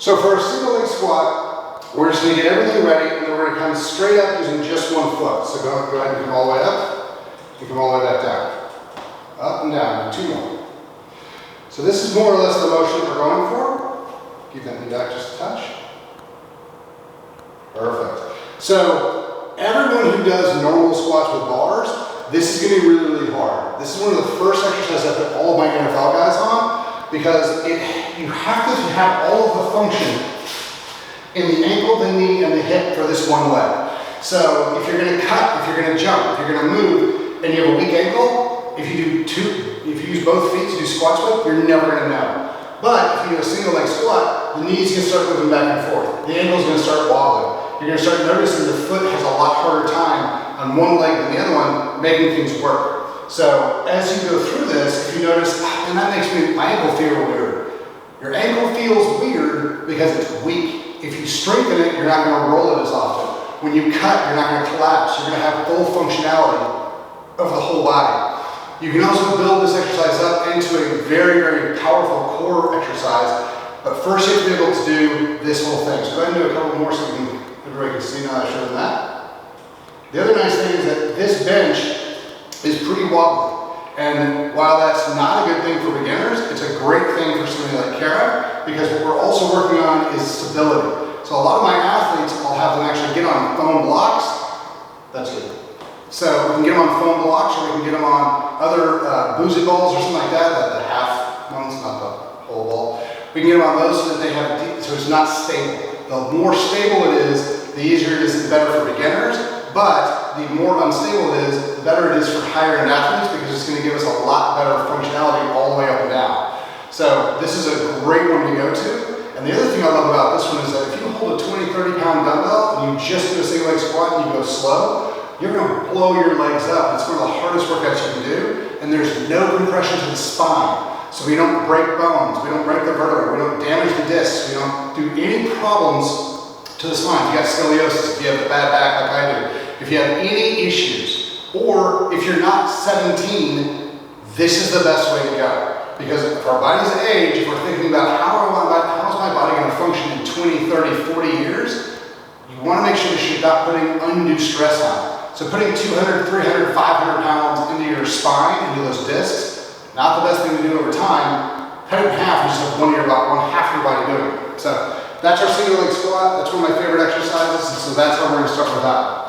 So for a single leg squat, we're just gonna get everything ready and then we're gonna come straight up using just one foot. So go ahead and come all the way up and come all the way back down. Up and down, two more. So this is more or less the motion we're going for. Keep that knee back just a touch. Perfect. So everyone who does normal squats with bars, this is going to be really, really hard. This is one of the first exercises I put all of my NFL guys on because you have to have all of the function in the ankle, the knee, and the hip for this one leg. So if you're going to cut, if you're going to jump, if you're going to move, and you have a weak ankle, if you use both feet to do squats with, you're never going to know. But if you do a single leg squat, the knee's going to start moving back and forth. The ankle's going to start wobbling. You're going to start noticing the foot has a lot harder time on one leg than the other one, making things work. So as you go through this, if you notice, and that makes my ankle feel weird. Your ankle feels weird because it's weak. If you strengthen it, you're not going to roll it as often. When you cut, you're not going to collapse. You're going to have full functionality of the whole body. You can also build this exercise up into a very, very powerful core exercise. But first you have to be able to do this whole thing. So go ahead and do a couple more so everybody can see now I showed them that. The other nice thing is that this bench is pretty wobbly. And while that's not a good thing for beginners, it's a great thing for somebody like Kara because what we're also working on is stability. So a lot of my athletes, I'll have them actually get on foam blocks. That's good. So we can get them on foam blocks or we can get them on other boozy balls or something like that, the half ones, not the whole ball. We can get them on those so that they have, so it's not stable. The more stable it is, the easier it is, the better for beginners, but the more unstable it is, the better it is for higher end athletes because it's going to give us a lot better functionality all the way up and down. So this is a great one to go to. And the other thing I love about this one is that if you hold a 20, 30 pound dumbbell and you just do a single leg squat and you go slow, you're going to blow your legs up. It's one of the hardest workouts you can do, and there's no compression to the spine. So we don't break bones, we don't break the vertebrae, we don't damage the discs, we don't do any problems to the spine. If you got scoliosis, if you have a bad back like I do, if you have any issues, or if you're not 17, this is the best way to go. Because if our body's age, if we're thinking about how is my body going to function in 20, 30, 40 years, you want to make sure that you're not putting undue stress on it. So putting 200, 300, 500 pounds into your spine, into those discs, not the best thing to do over time. Cut it in half and just have one half of your body doing it. So that's our single leg squat. That's one of my favorite exercises. So that's how we're going to start with that.